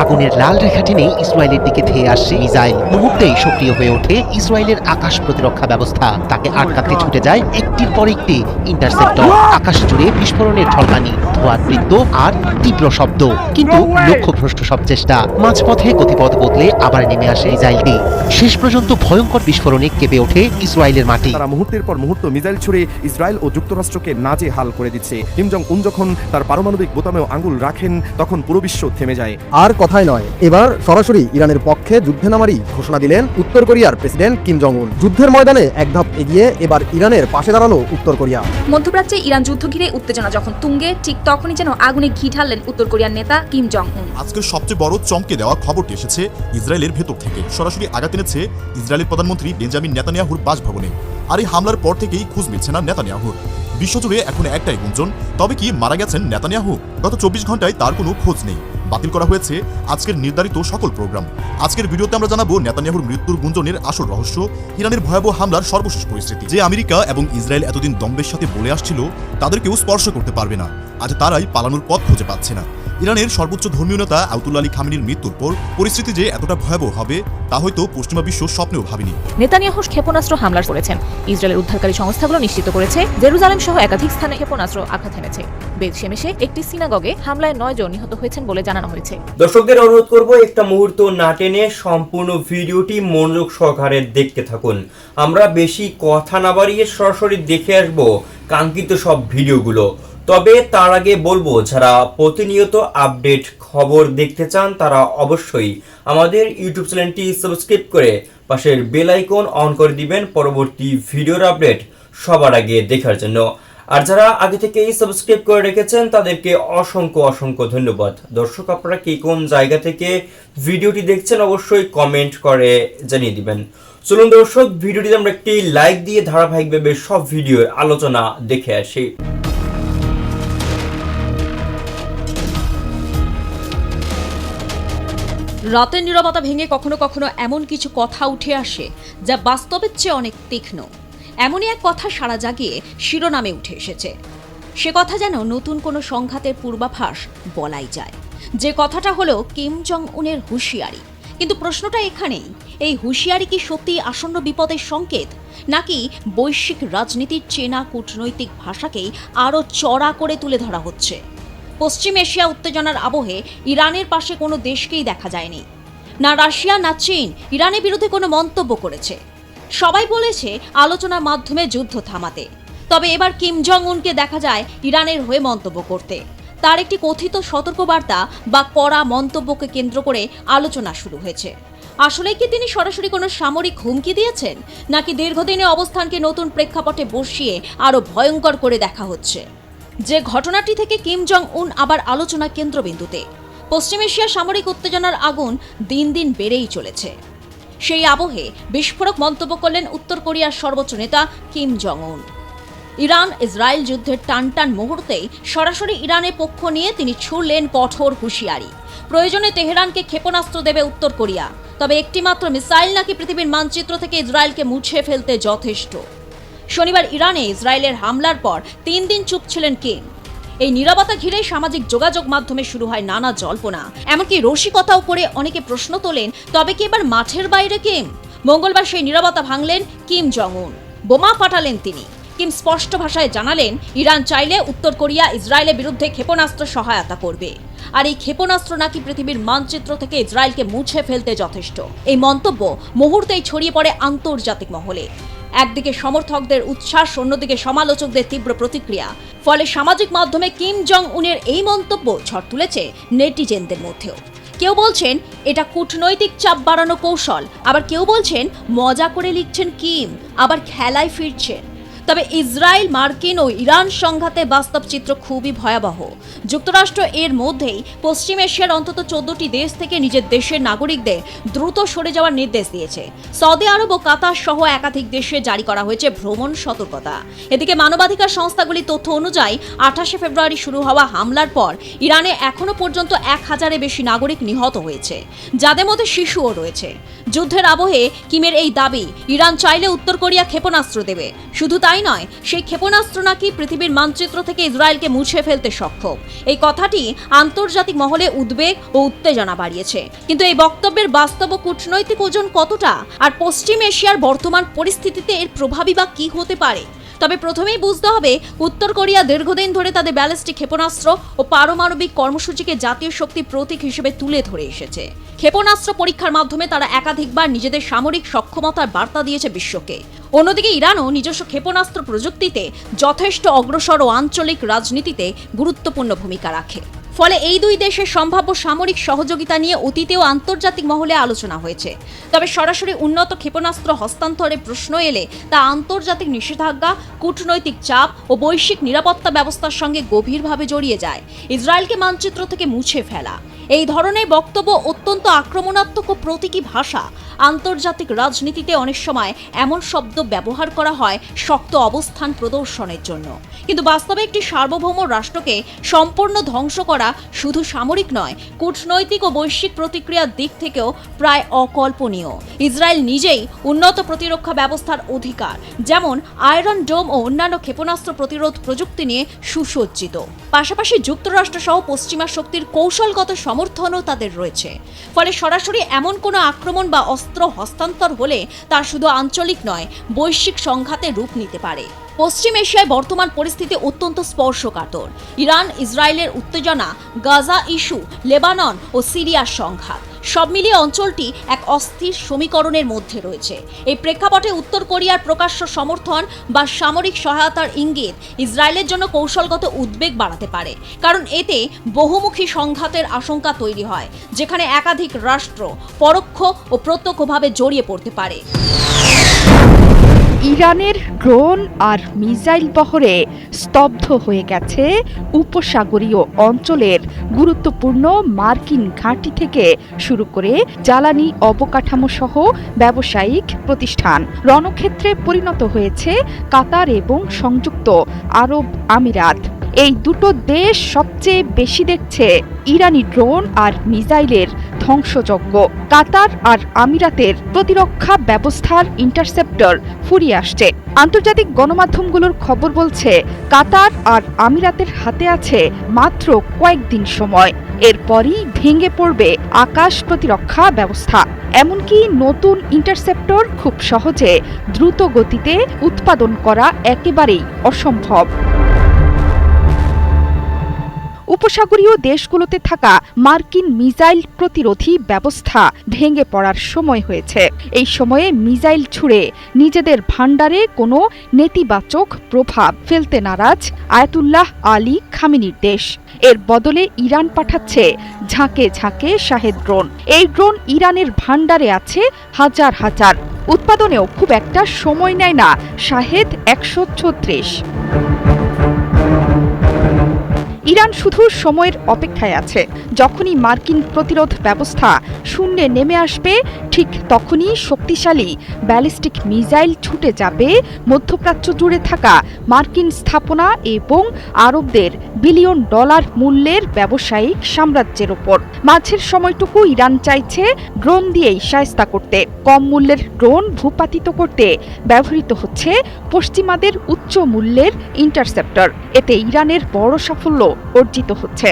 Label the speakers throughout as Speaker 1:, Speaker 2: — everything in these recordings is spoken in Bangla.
Speaker 1: আগুনের লাল রেখা টেনে ইসরায়েলের দিকে ধেয়ে আসছে মিসাইল। মুহূর্তেই সক্রিয় হয়ে ওঠে ইসরায়েলের আকাশ প্রতিরক্ষা ব্যবস্থা। তাকে আটকাতে ছুটে যায় একটির পর একটি ইন্টারসেপ্টর। আকাশ জুড়ে বিস্ফোরণের ঝলকানি, ধোঁয়ার বৃত্ত আর তীব্র শব্দ। কিন্তু লক্ষ্যভ্রষ্ট সব চেষ্টা। মাঝপথে গতিপথ বদলে আবার নেমে আসে মিসাইলটি। শেষ পর্যন্ত ভয়ঙ্কর বিস্ফোরণে কেঁপে ওঠে ইসরায়েলের মাটি।
Speaker 2: তারা মুহূর্তের পর মুহূর্ত মিসাইল ছুড়ে ইসরায়েল ও যুক্তরাষ্ট্রকে নাজেহাল করে দিচ্ছে। কিম জং উন যখন তার পারমাণবিক বোতামেও আঙুল রাখেন, তখন পুরো বিশ্ব থেমে যায়।
Speaker 3: আর কথাই নয়, এবার সরাসরি ইরানের পক্ষে যুদ্ধে নামারই ঘোষণা দিলেন উত্তর কোরিয়ার প্রেসিডেন্ট কিম জং উন। যুদ্ধের ময়দানে এক ধাপ এগিয়ে এবার ইরানের পাশে দাঁড়ালো উত্তর কোরিয়া।
Speaker 4: মধ্যপ্রাচ্যে ইরান যুদ্ধ ঘিরে উত্তেজনা যখন তুঙ্গে, ঠিক তখনই যেন আগুনে ঘি ঢাললেন উত্তর কোরিয়ার নেতা কিম জং উন।
Speaker 5: আজকের সবচেয়ে বড় চমকে দেওয়া খবরটি এসেছে ইসরায়েলের ভেতর থেকে। সরাসরি আঘাত এনেছে ইসরায়েলের প্রধানমন্ত্রী বেঞ্জামিন নেতানিয়াহুর বাসভবনে। আর এই হামলার পর থেকেই খোঁজ মিলছে না নেতানিয়াহুর। বিশ্বজুড়ে এখন একটাই গুঞ্জন, তবে কি মারা গেছেন নেতানিয়াহু? গত 24 ঘন্টায় তার কোনো খোঁজ নেই। বাতিল করা হয়েছে আজকের নির্ধারিত সকল প্রোগ্রাম। আজকের ভিডিওতে আমরা জানাবো নেতানিয়াহুর মৃত্যুর গুঞ্জনের আসল রহস্য, ইরানের ভয়াবহ হামলার সর্বশেষ পরিস্থিতি। যে আমেরিকা এবং ইসরায়েল এতদিন দম্ভের সাথে বলে আসছিল তাদেরকেও স্পর্শ করতে পারবে না, আজ তারাই পালানোর পথ খুঁজে পাচ্ছে না। ইরানের সর্বোচ্চ ধর্মীয় নেতা আয়াতুল্লাহ আলী খামেনির মৃত্যুর পর পরিস্থিতি যে এতটা ভয়াবহ হবে তা হয়তো পশ্চিমা বিশ্ব স্বপ্নেও ভাবেনি।
Speaker 6: নেতানিয়াহু ক্ষেপণাস্ত্র হামলা করেছেন। ইসরায়েলের উদ্ধারকারী সংস্থাগুলো নিশ্চিত করেছে জেরুজালেম সহ একাধিক স্থানে ক্ষেপণাস্ত্র আঘাত এনেছে। বেতশেমেশে একটি সিনাগগে হামলায় 9 জন নিহত হয়েছেন বলে জানানো হয়েছে।
Speaker 7: দর্শকদের অনুরোধ করব একটা মুহূর্ত না টেনে সম্পূর্ণ ভিডিওটি মনোযোগ সহকারে দেখতে থাকুন। আমরা বেশি কথা না বাড়িয়ে সরাসরি দেখে আসব কাঙ্ক্ষিত সব ভিডিওগুলো। তবে তার আগে বলবো, যারা প্রতিনিয়ত আপডেট খবর দেখতে চান তারা অবশ্যই আমাদের ইউটিউব চ্যানেলটি সাবস্ক্রাইব করে পাশের বেল আইকন অন করে দিবেন পরবর্তী ভিডিওর আপডেট সবার আগে দেখার জন্য। আর যারা আগে থেকেই সাবস্ক্রাইব করে রেখেছেন তাদেরকে অসংখ্য অসংখ্য ধন্যবাদ। দর্শক, আপনারা কি কোন জায়গা থেকে ভিডিওটি দেখছেন অবশ্যই কমেন্ট করে জানিয়ে দিবেন। চলুন দর্শক, ভিডিওটিতে আমরা একটি লাইক দিয়ে ধারাবাহিকভাবে সব ভিডিওর আলোচনা দেখে আসি।
Speaker 8: রাতের নীরবতা ভেঙে কখনো কখনো এমন কিছু কথা উঠে আসে যা বাস্তবের চেয়ে অনেক তীক্ষ্ণ। এমনই এক কথা সারা জাগিয়ে শিরোনামে উঠে এসেছে। সে কথা যেন নতুন কোনো সংঘাতের পূর্বাভাস বলাই যায়। যে কথাটা হলো কিম জং উনের হুঁশিয়ারি। কিন্তু প্রশ্নটা এখানেই, এই হুঁশিয়ারি কি সত্যি আসন্ন বিপদের সংকেত, নাকি বৈশ্বিক রাজনীতির চেনা কূটনৈতিক ভাষাকেই আরও চড়া করে তুলে ধরা হচ্ছে? পশ্চিম এশিয়া উত্তেজনার আবহে ইরানের পাশে কোনো দেশকেই দেখা যায়নি। না রাশিয়া না চীন ইরানের বিরুদ্ধে কোনো মন্তব্য করেছে। সবাই বলেছে আলোচনার মাধ্যমে যুদ্ধ থামাতে। তবে এবার কিম জং উনকে দেখা যায় ইরানের হয়ে মন্তব্য করতে। তার একটি কথিত সতর্কবার্তা বা কড়া মন্তব্যকে কেন্দ্র করে আলোচনা শুরু হয়েছে। আসলে কি তিনি সরাসরি কোনো সামরিক হুমকি দিয়েছেন, নাকি দীর্ঘদিনের অবস্থানকে নতুন প্রেক্ষাপটে বসিয়ে আরও ভয়ঙ্কর করে দেখা হচ্ছে? যে ঘটনাটি থেকে কিম জং উন আবার আলোচনা কেন্দ্রবিন্দুতে। পশ্চিম এশিয়ার সামরিক উত্তেজনার আগুন দিন দিন বেড়েই চলেছে। সেই আবহে বিস্ফোরক মন্তব্য করলেন উত্তর কোরিয়ার সর্বোচ্চ নেতা কিম জং উন। ইরান ইসরায়েল যুদ্ধের টানটান মুহূর্তেই সরাসরি ইরানের পক্ষ নিয়ে তিনি ছুড়লেন কঠোর হুঁশিয়ারি। প্রয়োজনে তেহরানকে ক্ষেপণাস্ত্র দেবে উত্তর কোরিয়া, তবে একটিমাত্র মিসাইল নাকি পৃথিবীর মানচিত্র থেকে ইসরায়েলকে মুছে ফেলতে যথেষ্ট। শনিবার ইরানে ইসরায়েলের হামলার পর 3 দিন চুপ ছিলেন কিম। এই নীরবতা ঘিরেই সামাজিক যোগাযোগ মাধ্যমে শুরু হয় নানা জল্পনা, এমনকি রসিকতাও করে অনেকে প্রশ্ন তোলেন, তবে কি এবার মাঠের বাইরে কিম? মঙ্গলবার সেই নীরবতা ভাঙলেন কিম জং উন। বোমা ফাটালেন তিনি। কিম স্পষ্ট ভাষায় জানালেন, ইরান চাইলে উত্তর কোরিয়া ইসরায়েলের বিরুদ্ধে ক্ষেপণাস্ত্র সহায়তা করবে, আর এই ক্ষেপণাস্ত্র নাকি পৃথিবীর মানচিত্র থেকে ইসরায়েলকে মুছে ফেলতে যথেষ্ট। এই মন্তব্য মুহূর্তেই ছড়িয়ে পড়ে আন্তর্জাতিক মহলে। একদিকে সমর্থকদের উচ্ছ্বাস, অন্যদিকে সমালোচকদের তীব্র প্রতিক্রিয়া। ফলে সামাজিক মাধ্যমে কিম জং উনের এই মন্তব্য ঝড় তুলেছে নেটিজেনদের মধ্যেও। কেউ বলছেন এটা কূটনৈতিক চাপ বাড়ানো কৌশল, আবার কেউ বলছেন মজা করে লিখছেন কিম, আবার খেলায় ফিরছেন। তবে ইসরায়েল, মার্কিন ও ইরান সংঘাতে বাস্তব চিত্র খুবই ভয়াবহ। যুক্তরাষ্ট্র এর মধ্যেই পশ্চিম এশিয়ার অন্তত 14টি দেশ থেকে নিজের দেশের নাগরিকদের দ্রুত সরে যাওয়ার নির্দেশ দিয়েছে। সৌদি আরব ও কাতার সহ একাধিক দেশে জারি করা হয়েছে ভ্রমণ সতর্কতা। এদিকে মানবাধিকার সংস্থাগুলির তথ্য অনুযায়ী 28 ফেব্রুয়ারি শুরু হওয়া হামলার পর ইরানে এখনো পর্যন্ত 1000-এর বেশি নাগরিক নিহত হয়েছে, যাদের মধ্যে শিশুও রয়েছে। যুদ্ধের আবহে কিমের এই দাবি, ইরান চাইলে উত্তর কোরিয়া ক্ষেপণাস্ত্র দেবে। শুধু তাই তাই নয়, সেই ক্ষেপণাস্ত্র নাকি পৃথিবীর মানচিত্র থেকে ইসরায়েলকে মুছে ফেলতে সক্ষম। এই কথাটি আন্তর্জাতিক মহলে উদ্বেগ ও উত্তেজনা বাড়িয়েছে। কিন্তু এই বক্তব্যের বাস্তব ও কূটনৈতিক ওজন কতটা, আর পশ্চিম এশিয়ার বর্তমান পরিস্থিতিতে এর প্রভাবই বা কি হতে পারে? তবে প্রথমেই বুঝতে হবে, উত্তর কোরিয়া দীর্ঘদিন ধরে তাদের ব্যালিস্টিক ক্ষেপণাস্ত্র ও পারমাণবিক কর্মসূচিকে জাতীয় শক্তির প্রতীক হিসেবে তুলে ধরে এসেছে। ক্ষেপণাস্ত্র পরীক্ষার মাধ্যমে তারা একাধিকবার নিজেদের সামরিক সক্ষমতার বার্তা দিয়েছে বিশ্বকে। অন্যদিকে ইরানও নিজস্ব ক্ষেপণাস্ত্র প্রযুক্তিতে যথেষ্ট অগ্রসর ও আঞ্চলিক রাজনীতিতে গুরুত্বপূর্ণ ভূমিকা রাখে। ফলে এই দুই দেশের সম্ভাব্য সামরিক সহযোগিতা নিয়ে অতীতেও আন্তর্জাতিক মহলে আলোচনা হয়েছে। তবে সরাসরি উন্নত ক্ষেপণাস্ত্র হস্তান্তরের প্রশ্ন এলে তা আন্তর্জাতিক নিষেধাজ্ঞা, কূটনৈতিক চাপ ও বৈশ্বিক নিরাপত্তা ব্যবস্থার সঙ্গে গভীরভাবে জড়িয়ে যায়। ইসরায়েলকে মানচিত্র থেকে মুছে ফেলা, এই ধরনের বক্তব্য অত্যন্ত আক্রমণাত্মক ও প্রতীকী ভাষা। আন্তর্জাতিক রাজনীতিতে অনেক সময় এমন শব্দ ব্যবহার করা হয় শক্ত অবস্থান প্রদর্শনের জন্য, কিন্তু বাস্তবে একটি সার্বভৌম রাষ্ট্রকে সম্পূর্ণ ধ্বংস করা শুধু সামরিক নয়, কূটনৈতিক ও বৈশ্বিক প্রতিক্রিয়ার দিক থেকেও প্রায় অকল্পনীয়। ইসরায়েল নিজেই উন্নত প্রতিরক্ষা ব্যবস্থার অধিকার, যেমন আয়রন ডোম ও অন্যান্য ক্ষেপণাস্ত্র প্রতিরোধ প্রযুক্তি নিয়ে সুসজ্জিত। পাশাপাশি যুক্তরাষ্ট্র সহ পশ্চিমা শক্তির কৌশলগত সমর্থনও তাদের রয়েছে। ফলে সরাসরি এমন কোনো আক্রমণ বা অস্ত্র হস্তান্তর হলে তা শুধু আঞ্চলিক নয়, বৈশ্বিক সংঘাতে রূপ নিতে পারে। পশ্চিম এশিয়ায় বর্তমান পরিস্থিতি অত্যন্ত স্পর্শকাতর। ইরান ইসরায়েলের উত্তেজনা, গাজা ইস্যু, লেবানন ও সিরিয়ার সংঘাত, সব মিলিয়ে অঞ্চলটি এক অস্থির সমীকরণের মধ্যে রয়েছে। এই প্রেক্ষাপটে উত্তর কোরিয়ার প্রকাশ্য সমর্থন বা সামরিক সহায়তার ইঙ্গিত ইসরায়েলের জন্য কৌশলগত উদ্বেগ বাড়াতে পারে, কারণ এতে বহুমুখী সংঘাতের আশঙ্কা তৈরি হয়, যেখানে একাধিক রাষ্ট্র পরোক্ষ ও প্রত্যক্ষভাবে জড়িয়ে পড়তে পারে।
Speaker 9: ইরানের ড্রোন আর মিসাইল বহরে স্তব্ধ হয়ে গেছে উপসাগরীয় অঞ্চলের গুরুত্বপূর্ণ মার্কিন ঘাঁটি থেকে শুরু করে জ্বালানি অবকাঠামো সহ ব্যবসায়িক প্রতিষ্ঠান। রণক্ষেত্রে পরিণত হয়েছে কাতার এবং সংযুক্ত আরব আমিরাত। এই দুটো দেশ সবচেয়ে বেশি দেখছে ইরানি ড্রোন আর মিসাইলের ধ্বংসযজ্ঞ। কাতার আর আমিরাতের প্রতিরক্ষা ব্যবস্থার ইন্টারসেপ্টর ফুরিয়ে আসছে। আন্তর্জাতিক গণমাধ্যমগুলোর খবর বলছে, কাতার আর আমিরাতের হাতে আছে মাত্র কয়েকদিন সময়, এরপরই ভেঙে পড়বে আকাশ প্রতিরক্ষা ব্যবস্থা। এমনকি নতুন ইন্টারসেপ্টর খুব সহজে দ্রুত গতিতে উৎপাদন করা একেবারেই অসম্ভব। উপসাগরীয় দেশগুলোতে থাকা মার্কিন মিসাইল প্রতিরোধী ব্যবস্থা ভেঙে পড়ার সময় হয়েছে। এই সময়ে মিসাইল ছুড়ে নিজেদের ভান্ডারে কোনো নেতিবাচক প্রভাব ফেলতে নারাজ আয়াতুল্লাহ আলী খামেনির দেশ। এর বদলে ইরান পাঠাচ্ছে ঝাঁকে ঝাঁকে শাহেদ ড্রোন। এই ড্রোন ইরানের ভান্ডারে আছে হাজার হাজার। উৎপাদনেও খুব একটা সময় নেয় না শাহেদ 136। ইরান শুধু সময়ের অপেক্ষায় আছে। যখনই মার্কিন প্রতিরোধ ব্যবস্থা শূন্যে নেমে আসবে, ঠিক তখনই শক্তিশালী ব্যালিস্টিক মিসাইল ছুটে যাবে মধ্যপ্রাচ্য জুড়ে থাকা মার্কিন স্থাপনা এবং আরবদের বিলিয়ন ডলার মূল্যের ব্যবসায়িক সাম্রাজ্যের ওপর। মাঝের সময়টুকু ইরান চাইছে ড্রোন দিয়েই শায়েস্তা করতে। কম মূল্যের ড্রোন ভূপাতিত করতে ব্যবহৃত হচ্ছে পশ্চিমাদের উচ্চ মূল্যের ইন্টারসেপ্টর। এতে ইরানের বড় সাফল্য অর্জিত হচ্ছে।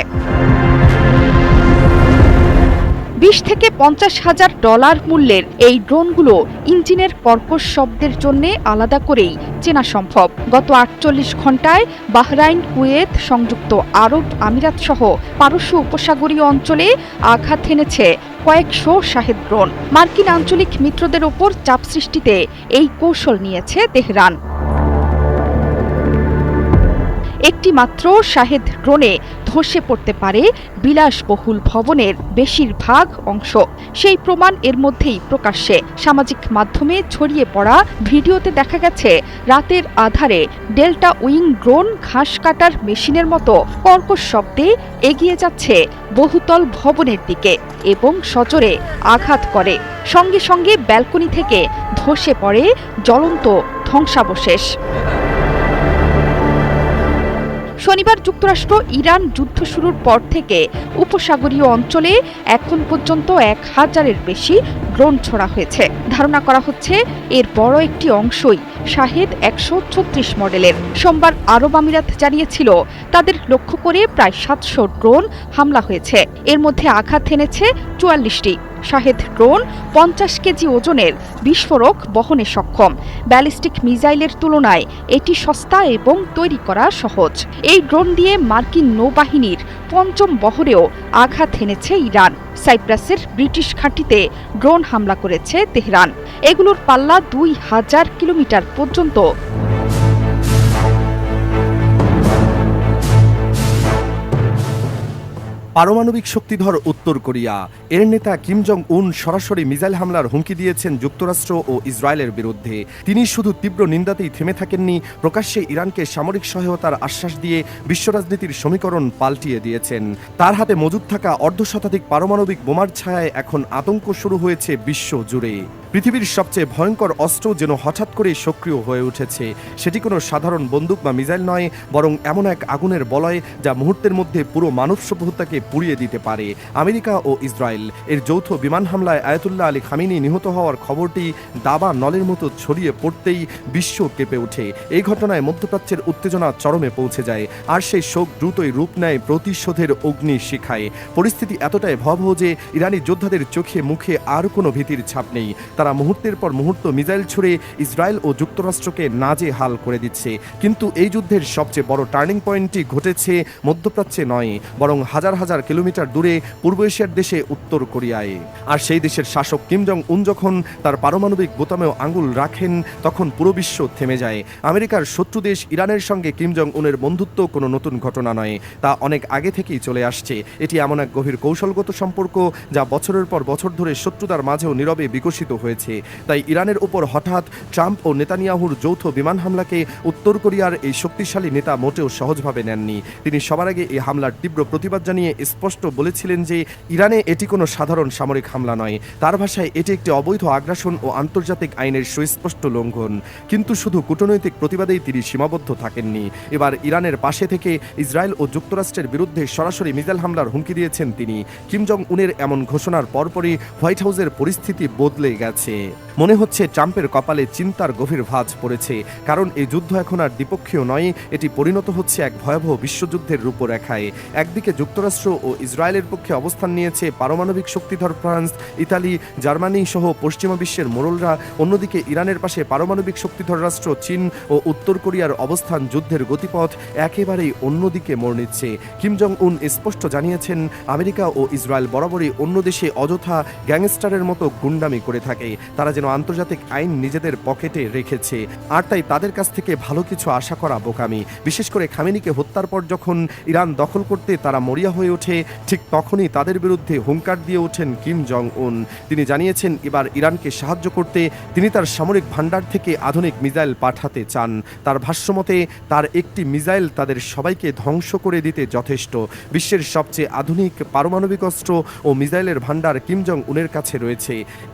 Speaker 9: 20 থেকে 50 হাজার ডলার মূল্যের এই ড্রোনগুলো ইঞ্জিনের কর্কশ শব্দের জন্য আলাদা করেই চেনা সম্ভব। গত 48 ঘন্টায় বাহরাইন, কুয়েত, সংযুক্ত আরব আমিরাত সহ পারস্য উপসাগরীয় অঞ্চলে আঘাত হেনেছে কয়েকশো শাহেদ ড্রোন। মার্কিন আঞ্চলিক মিত্রদের ওপর চাপ সৃষ্টিতে এই কৌশল নিয়েছে তেহরান। একটি মাত্র শাহেদ ড্রোনে ধসে পড়তে পারে বিলাসবহুল ভবনের বেশিরভাগ অংশ। সেই প্রমাণ এর মধ্যেই প্রকাশ্যে। সামাজিক মাধ্যমে ছড়িয়ে পড়া ভিডিওতে দেখা গেছে রাতের আধারে ডেল্টা উইং ড্রোন ঘাস কাটার মেশিনের মতো কর্কশ শব্দে এগিয়ে যাচ্ছে বহুতল ভবনের দিকে এবং সজোরে আঘাত করে। সঙ্গে সঙ্গে ব্যালকনি থেকে ধসে পড়ে জ্বলন্ত ধ্বংসাবশেষ। শনিবার যুক্তরাষ্ট্র ইরান যুদ্ধ শুরুর পর থেকে উপসাগরীয় অঞ্চলে এখন পর্যন্ত 1000-এর বেশি ড্রোন ছোড়া হয়েছে। ধারণা করা হচ্ছে এর বড় একটি অংশই শাহেদ 136 মডেলের। সোমবার আরব আমিরাত জানিয়েছিল তাদের লক্ষ্য করে প্রায় 700 ড্রোন হামলা হয়েছে। এর মধ্যে আঘাত হেনেছে 44টি। শাহেদ ড্রোন 50 কেজি ওজনের বিস্ফোরক বহনে সক্ষম। ব্যালিস্টিক মিসাইলের তুলনায় এটি সস্তা এবং তৈরি করা সহজ। এই ড্রোন দিয়ে মার্কিন নৌবাহিনীর 5ম বহরেও আঘাত হেনেছে ইরান। সাইপ্রাসের ব্রিটিশ ঘাঁটিতে ড্রোন হামলা করেছে তেহরান। এগুলোর পাল্লা 2000 কিলোমিটার পর্যন্ত।
Speaker 2: পারমাণবিক শক্তিধর উত্তর কোরিয়া, এর নেতা কিম জং উন সরাসরি মিসাইল হামলার হুমকি দিয়েছেন যুক্তরাষ্ট্র ও ইসরায়েলের বিরুদ্ধে। তিনি শুধু তীব্র নিন্দাতেই থেমে থাকেননি, প্রকাশ্যে ইরানকে সামরিক সহায়তার আশ্বাস দিয়ে বিশ্ব রাজনীতির সমীকরণ পাল্টিয়ে দিয়েছেন। তার হাতে মজুদ থাকা অর্ধশতাধিক পারমাণবিক বোমার ছায়ায় এখন আতঙ্ক শুরু হয়েছে বিশ্ব জুড়ে। পৃথিবীর সবচেয়ে ভয়ঙ্কর অস্ত্র যেন হঠাৎ করে সক্রিয় হয়ে উঠেছে। সেটি কোনো সাধারণ বন্দুক বা মিসাইল নয়, বরং এমন এক আগুনের বলয় যা মুহূর্তের মধ্যে পুরো মানব সভ্যতাকে পুড়িয়ে দিতে পারে। আমেরিকা ও ইসরায়েল এর যৌথ বিমান হামলায় আয়াতুল্লাহ আলী খামেনি নিহত হওয়ার খবরটি দাবা নলের মতো ছড়িয়ে পড়তেই বিশ্ব কেঁপে ওঠে। এই ঘটনায় মধ্যপ্রাচ্যের উত্তেজনা চরমে পৌঁছে যায়, আর সেই শোক দ্রুতই রূপ নেয় প্রতিশোধের অগ্নি শিখায়। পরিস্থিতি এতটাই ভয়াবহ যে ইরানি যোদ্ধাদের চোখে মুখে আর কোনো ভীতির ছাপ নেই। তারা মুহূর্তের পর মুহূর্ত মিসাইল ছুড়ে ইসরায়েল ও যুক্তরাষ্ট্রকে নাজেহাল করে দিচ্ছে। কিন্তু এই যুদ্ধের সবচেয়ে বড় টার্নিং পয়েন্টটি ঘটেছে মধ্যপ্রাচ্যে নয়, বরং হাজার হাজার কিলোমিটার দূরে পূর্ব এশিয়ার দেশে উত্তর কোরিয়ায়। আর সেই দেশের শাসক কিম জং উন যখন তার পারমাণবিক বোতামেও আঙুল রাখেন, তখন পুরো বিশ্ব থেমে যায়। আমেরিকার শত্রু দেশ ইরানের সঙ্গে কিম জং উনের বন্ধুত্ব কোনো নতুন ঘটনা নয়, তা অনেক আগে থেকেই চলে আসছে। এটি এমন এক গভীর কৌশলগত সম্পর্ক যা বছরের পর বছর ধরে শত্রুতার মাঝেও নীরবে বিকশিত হয়েছে। তাই ইরানের উপর হঠাৎ ট্রাম্প ও নেতানিয়াহুর যৌথ বিমান হামলাকে উত্তর কোরিয়ার এই শক্তিশালী নেতা মোটেও সহজভাবে নেননি। তিনি সবার আগে এই হামলার তীব্র প্রতিবাদ জানিয়ে স্পষ্ট বলেছিলেন যে ইরানে এটি কোনো সাধারণ সামরিক হামলা নয়। তার ভাষায় এটি একটি অবৈধ আগ্রাসন ও আন্তর্জাতিক আইনের সুস্পষ্ট লঙ্ঘন। কিন্তু শুধু কূটনৈতিক প্রতিবাদেই তিনি সীমাবদ্ধ থাকেননি। এবার ইরানের পাশে থেকে ইসরায়েল ও যুক্তরাষ্ট্রের বিরুদ্ধে সরাসরি মিসাইল হামলার হুমকি দিয়েছেন তিনি। কিম জং উনের এমন ঘোষণার পরপরই হোয়াইট হাউসের পরিস্থিতি বদলে গেছে। মনে হচ্ছে ট্রাম্পের কপালে চিন্তার গভীর ভাঁজ পড়েছে, কারণ এই যুদ্ধ এখন আর দ্বিপক্ষীয় নয়, এটি পরিণত হচ্ছে এক ভয়াবহ বিশ্বযুদ্ধের রূপরেখায়। একদিকে যুক্তরাষ্ট্র ও ইসরায়েলের পক্ষে অবস্থান নিয়েছে পারমাণবিক শক্তিধর ফ্রান্স, ইতালি, জার্মানি সহ পশ্চিমা বিশ্বের মোড়লরা। অন্যদিকে ইরানের পাশে পারমাণবিক শক্তিধর রাষ্ট্র চীন ও উত্তর কোরিয়ার অবস্থান যুদ্ধের গতিপথ একেবারেই অন্যদিকে মোড় নিচ্ছে। কিম জং উন স্পষ্ট জানিয়েছেন, আমেরিকা ও ইসরায়েল বরাবরই অন্য দেশে অযথা গ্যাংস্টারের মতো গুন্ডামি করে থাকে। তারা যেন আন্তর্জাতিক আইন নিজেদের পকেটে রেখেছে, আর তাই তাদের কাছ থেকে ভালো কিছু আশা করা বোকামি। বিশেষ করে খামেনিকে হত্যার পর যখন ইরান দখল করতে তারা মরিয়া হয়ে ওঠে, ঠিক তখনই তাদের বিরুদ্ধে হুঙ্কার দিয়ে ওঠেন কিম জং উন। তিনি জানিয়েছেন এবার ইরানকে সাহায্য করতে তিনি তার সামরিক ভান্ডার থেকে আধুনিক মিসাইল পাঠাতে চান। তার ভাষ্যমতে তার একটি মিসাইল তাদের সবাইকে ধ্বংস করে দিতে যথেষ্ট। বিশ্বের সবচেয়ে আধুনিক পারমাণবিক অস্ত্র ও মিসাইলের ভান্ডার কিম জং উনের কাছে রয়েছে।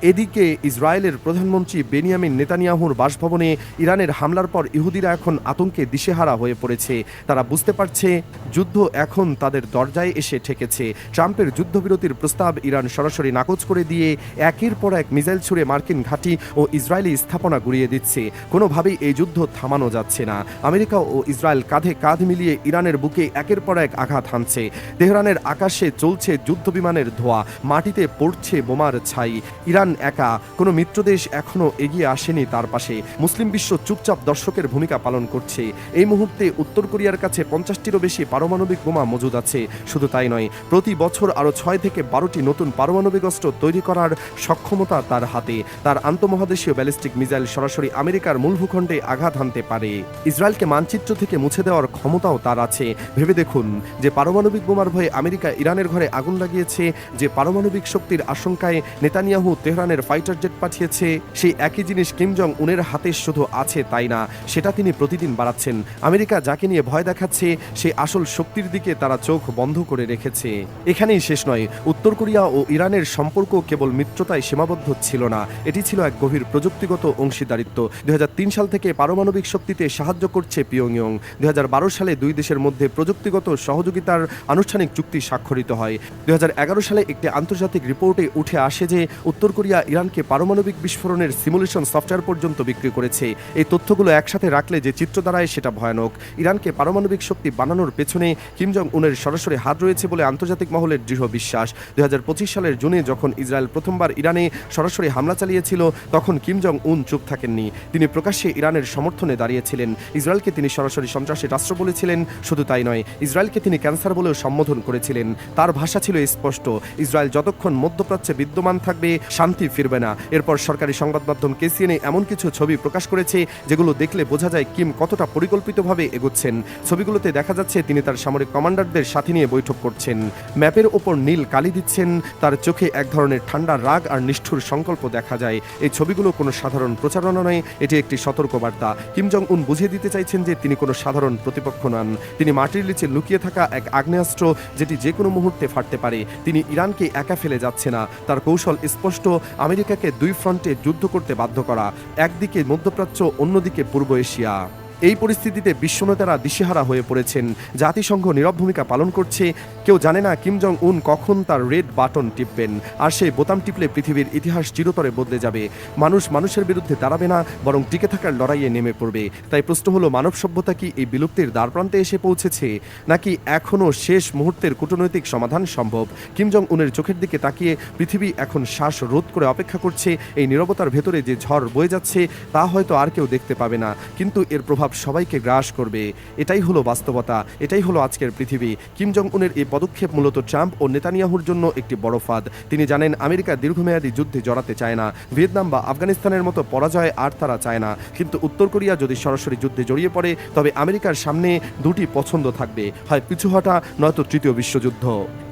Speaker 2: এদিকে ইসরায়েলের প্রধানমন্ত্রী বেনিয়ামিন নেতানিয়াহুর বাসভবনে ইরানের হামলার পর ইহুদিরা এখন আতঙ্কে দিশেহারা হয়ে পড়েছে। তারা বুঝতে পারছে যুদ্ধ এখন তাদের দরজায় এসে ঠেকেছে। ট্রাম্পের যুদ্ধবিরতির প্রস্তাব ইরান সরাসরি নাকচ করে দিয়ে একের পর এক মিসাইল ছুড়ে মার্কিন ঘাঁটি ও ইসরায়েলি স্থাপনা গুড়িয়ে দিচ্ছে। কোনোভাবেই এই যুদ্ধ থামানো যাচ্ছে না। আমেরিকা ও ইসরায়েল কাঁধে কাঁধ মিলিয়ে ইরানের বুকে একের পর এক আঘাত হানছে। তেহরানের আকাশে চলছে যুদ্ধবিমানের ধোঁয়া, মাটিতে পড়ছে বোমার ছাই। ইরান একা, কোনো মিত্রদেশ এখনো এগিয়ে আসেনি তার পাশে। মুসলিম বিশ্ব চুপচাপ দর্শকের ভূমিকা পালন করছে। এই মুহূর্তে উত্তর কোরিয়ার কাছে 50টিরও বেশি পারমাণবিক বোমা মজুদ আছে। শুধু তাই নয়, প্রতি বছর আরও 6 থেকে 12টি নতুন পারমাণবিক অস্ত্র তৈরি করার সক্ষমতা তার হাতে। তার আন্তঃমহাদেশীয় ব্যালিস্টিক মিসাইল সরাসরি আমেরিকার মূল ভূখণ্ডে আঘাত হানতে পারে। ইসরায়েলকে মানচিত্র থেকে মুছে দেওয়ার ক্ষমতাও তার আছে। ভেবে দেখুন, যে পারমাণবিক বোমার ভয়ে আমেরিকা ইরানের ঘরে আগুন লাগিয়েছে, যে পারমাণবিক শক্তির আশঙ্কায় নেতানিয়াহু তেহরানের ফাইটার জেট পাঠিয়েছে, হচ্ছে সেই একই জিনিস কিম জং উনের হাতে শুধু আছে তাই না, সেটা তিনি প্রতিদিন বাড়াচ্ছেন। আমেরিকা যাকে নিয়ে ভয় দেখাচ্ছে সেই আসল শক্তির দিকে তারা চোখ বন্ধ করে রেখেছে। এখানেই শেষ নয়, উত্তর কোরিয়া ও ইরানের সম্পর্ক কেবল মিত্রতায় সীমাবদ্ধ ছিল না, এটি ছিল এক গভীর প্রযুক্তিগত অংশীদারিত্ব। 2003 সাল থেকে পারমাণবিক শক্তিতে সাহায্য করছে পিয়ংইয়ং। 2012 সালে দুই দেশের মধ্যে প্রযুক্তিগত সহযোগিতার আনুষ্ঠানিক চুক্তি স্বাক্ষরিত হয়। 2011 সালে একটি আন্তর্জাতিক রিপোর্টে উঠে আসে যে উত্তর কোরিয়া ইরানকে পারমাণবিক বিস্ফোরণের সিমুলেশন সফটওয়্যার পর্যন্ত বিক্রি করেছে। এই তথ্যগুলো একসাথে রাখলে যে চিত্র দাঁড়ায় সেটা ভয়ানক। ইরানকে পারমাণবিক শক্তি বানানোর পেছনে কিম জং উনের সরাসরি হাত রয়েছে বলে আন্তর্জাতিক মহলের দৃঢ় বিশ্বাস। 2025 সালের জুনে যখন ইসরায়েল প্রথমবার ইরানে সরাসরি হামলা চালিয়েছিল তখন কিম জং উন চুপ থাকেননি। তিনি প্রকাশ্যে ইরানের সমর্থনে দাঁড়িয়েছিলেন। ইসরায়েলকে তিনি সরাসরি সন্ত্রাসী রাষ্ট্র বলেছিলেন। শুধু তাই নয়, ইসরায়েলকে তিনি ক্যান্সার বলেও সম্বোধন করেছিলেন। তার ভাষা ছিল স্পষ্ট, ইসরায়েল যতক্ষণ মধ্যপ্রাচ্যে বিদ্যমান থাকবে শান্তি ফিরবে না। এরপর সরকারি সংবাদ মাধ্যম কেসিএনএ এমন কিছু ছবি প্রকাশ করেছে যেগুলো দেখলে বোঝা যায় কিম কতটা পরিকল্পিতভাবে এগোচ্ছেন। ছবিগুলোতে দেখা যাচ্ছে তিনি তার সামরিক কমান্ডারদের সাথে নিয়ে বৈঠক করছেন, ম্যাপের ওপর নীল কালি দিচ্ছেন, তার চোখে এক ধরনের ঠান্ডা রাগ আর নিষ্ঠুর সংকল্প দেখা যায়। এই ছবিগুলো কোনো সাধারণ প্রচারণা নয়, এটি একটি সতর্কবার্তা। কিম জং উন বুঝিয়ে দিতে চাইছেন যে তিনি কোনো সাধারণ প্রতিপক্ষ নন। তিনি মাটির নিচে লুকিয়ে থাকা এক আগ্নেয়াস্ত্র যেটি যে কোনো মুহূর্তে ফাটতে পারে। তিনি ইরানকে একা ফেলে যাচ্ছে না, তার কৌশল স্পষ্ট, আমেরিকাকে দুই ফ্রন্টে যুদ্ধ করতে বাধ্য করা, একদিকে মধ্যপ্রাচ্য, অন্যদিকে পূর্ব এশিয়া। এই পরিস্থিতিতে বিশ্বনেতারা দিশেহারা হয়ে পড়েছেন। জাতিসংঘ নীরব ভূমিকা পালন করছে। কেউ জানে না কিম জং উন কখন তার রেড বাটন টিপবেন, আর সেই বোতাম টিপলে পৃথিবীর ইতিহাস চিরতরে বদলে যাবে। মানুষ মানুষের বিরুদ্ধে দাঁড়াবে না, বরং টিকে থাকার লড়াইয়ে নেমে পড়বে। তাই প্রশ্ন হলো, মানব সভ্যতা কি এই বিলুপ্তির দ্বারপ্রান্তে এসে পৌঁছেছে, নাকি এখনও শেষ মুহূর্তের কূটনৈতিক সমাধান সম্ভব? কিম জং উনের চোখের দিকে তাকিয়ে পৃথিবী এখন শ্বাস রোধ করে অপেক্ষা করছে। এই নীরবতার ভেতরে যে ঝড় বয়ে যাচ্ছে তা হয়তো আর কেউ দেখতে পাবে না, কিন্তু এর প্রভাব সবাইকে গ্রাস করবে। এটাই হলো বাস্তবতা, এটাই হলো আজকের পৃথিবী। কিম জং উনের এই পদক্ষেপ মূলত ট্রাম্প ও নেতানিয়াহুর জন্য একটি বড় ফাঁদ। তিনি জানেন আমেরিকা দীর্ঘমেয়াদী যুদ্ধে জড়াতে চায় না, ভিয়েতনাম বা আফগানিস্তানের মতো পরাজয় আর তারা চায় না। কিন্তু উত্তর কোরিয়া যদি সরাসরি যুদ্ধে জড়িয়ে পড়ে তবে আমেরিকার সামনে দুটি পছন্দ থাকবে, হয় পিছু হটা নয়তো তৃতীয় বিশ্বযুদ্ধ।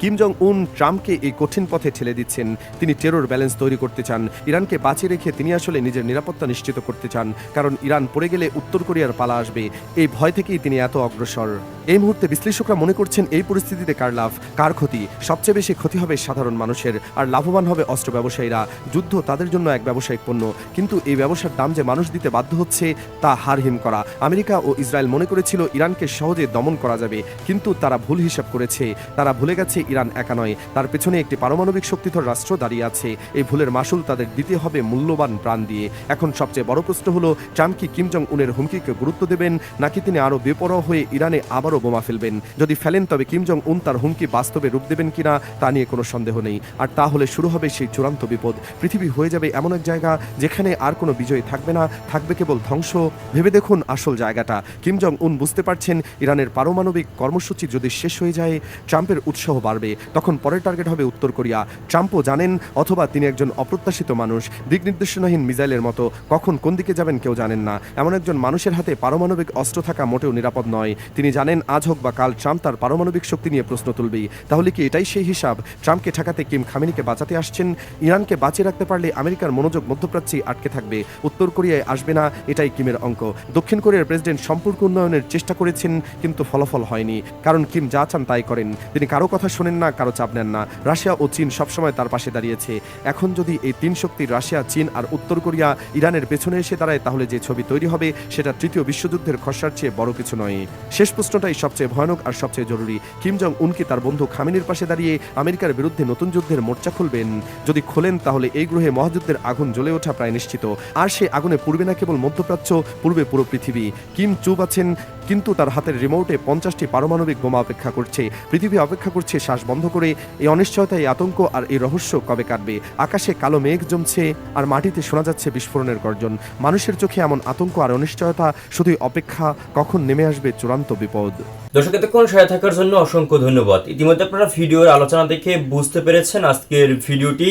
Speaker 2: কিম জং উন ট্রাম্পকে এই কঠিন পথে ঠেলে দিচ্ছেন। তিনি টেরর ব্যালেন্স তৈরি করতে চান, ইরানকে বাঁচিয়ে রেখে তিনি আসলে নিজের নিরাপত্তা নিশ্চিত করতে চান। কারণ ইরান পড়ে গেলে উত্তর কোরিয়ার পালা আসবে, এই ভয় থেকেই তিনি এত অগ্রসর। এই মুহূর্তে বিশ্লেষকরা মনে করছেন এই পরিস্থিতিতে কার লাভ, কার ক্ষতি? সবচেয়ে বেশি ক্ষতি হবে সাধারণ মানুষের, আর লাভবান হবে অস্ত্র ব্যবসায়ীরা। যুদ্ধ তাদের জন্য এক ব্যবসায়িক পণ্য, কিন্তু এই ব্যবসার দাম যে মানুষ দিতে বাধ্য হচ্ছে তা হারহিম করা। আমেরিকা ও ইসরায়েল মনে করেছিল ইরানকে সহজে দমন করা যাবে, কিন্তু তারা ভুল হিসাব করেছে। তারা ভুলে গেছে ইরান একা নয়, তার পেছনে একটি পারমাণবিক শক্তিধর রাষ্ট্র দাঁড়িয়ে আছে। এই ভুলের মাসুল তাদের দিতে হবে মূল্যবান প্রাণ দিয়ে। এখন সবচেয়ে বড় প্রশ্ন হলো, ট্রাম্প কি কিম জং উনের হুমকিকে গুরুত্ব দেবেন, নাকি তিনি আরও বেপরোয়া হয়ে ইরানে আবারও বোমা ফেলবেন? যদি ফেলেন তবে কিম জং উন তার হুমকি বাস্তবে রূপ দেবেন কিনা তা নিয়ে কোনো সন্দেহ নেই। আর তা হলে শুরু হবে সেই চূড়ান্ত বিপদ। পৃথিবী হয়ে যাবে এমন এক জায়গা যেখানে আর কোনো বিজয় থাকবে না, থাকবে কেবল ধ্বংস। ভেবে দেখুন আসল জায়গাটা। কিম জং উন বুঝতে পারছেন ইরানের পারমাণবিক কর্মসূচি যদি শেষ হয়ে যায় ট্রাম্পের উৎসাহ বাড়বে, তখন পরের টার্গেট হবে উত্তর কোরিয়া। ট্রাম্পও জানেন, অথবা তিনি একজন অপ্রত্যাশিত মানুষ, দিক নির্দেশনাহীন মিসাইলের মতো, কখন কোন দিকে যাবেন কেউ জানেন না। এমন একজন মানুষের হাতে পারমাণবিক অস্ত্র থাকা মোটেও নিরাপদ নয়। তিনি জানেন আজ হোক বা কাল ট্রাম্প তার পারমাণবিক শক্তি নিয়ে প্রশ্ন তুলবেই। তাহলে কি এটাই সেই হিসাব? ট্রাম্পকে ঠেকাতে কিম খামেনিকে বাঁচাতে আসছেন। ইরানকে বাঁচিয়ে রাখতে পারলে আমেরিকার মনোযোগ মধ্যপ্রাচ্যেই আটকে থাকবে, উত্তর কোরিয়ায় আসবে না, এটাই কিমের অঙ্ক। দক্ষিণ কোরিয়ার প্রেসিডেন্ট সম্পর্ক উন্নয়নের চেষ্টা করেছেন, কিন্তু ফলাফল হয়নি, কারণ কিম যা চান তাই করেন। তিনি কারো কথা শোনেন না, কারো চাপ নেন না। রাশিয়া ও চীন সবসময় তার পাশে দাঁড়িয়েছে। এখন যদি এই তিন শক্তি রাশিয়া, চীন আর উত্তর কোরিয়া ইরানের পেছনে এসে দাঁড়ায়, তাহলে যে ছবি তৈরি হবে সেটা তৃতীয় বিশ্বযুদ্ধের খসড়ার চেয়ে বড় কিছু নয়। শেষ প্রশ্নটাই সবচেয়ে ভয়ানক আর সবচেয়ে জরুরি। কিম জং উন কি তার বন্ধু খামেনির পাশে দাঁড়িয়ে আমেরিকার বিরুদ্ধে নতুন যুদ্ধের মোর্চা খুলবেন? যদি খোলেন তাহলে এই গ্রহে মহাযুদ্ধের আগুন জ্বলে ওঠা প্রায় নিশ্চিত। আর সেই আগুনে পুড়বে না কেবল মধ্যপ্রাচ্য, পূর্বে পুরো পৃথিবী। কিম চুপ আছেন, কিন্তু তার হাতের রিমোটে 50টি পারমাণবিক বোমা অপেক্ষা করছে। পৃথিবী অপেক্ষা করছে শ্বাস বন্ধ করে। এই অনিশ্চয়তা, এই আতঙ্ক আর এই রহস্য কবে কাটবে? আকাশে কালো মেঘ জমছে আর মাটিতে শোনা যাচ্ছে বিস্ফোরণের গর্জন। মানুষের চোখে এমন আতঙ্ক আর অনিশ্চয়তা, শুধুই অপেক্ষা কখন নেমে আসবে চূড়ান্ত বিপদ।
Speaker 7: দর্শক এতক্ষণ সাথে থাকার জন্য অসংখ্য ধন্যবাদ। ইতিমধ্যে আপনারা ভিডিওর আলোচনা দেখে বুঝতে পেরেছেন আজকের ভিডিওটি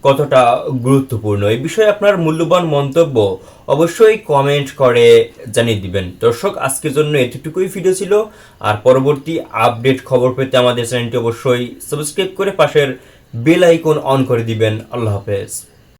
Speaker 7: কতটা গুরুত্বপূর্ণ। এই বিষয়ে আপনার মূল্যবান মন্তব্য অবশ্যই কমেন্ট করে জানিয়ে দিবেন। দর্শক আজকের জন্য এতটুকুই ভিডিও ছিল। আর পরবর্তী আপডেট খবর পেতে আমাদের চ্যানেলটি অবশ্যই সাবস্ক্রাইব করে পাশের বেল আইকন অন করে দিবেন। আল্লাহ হাফেজ।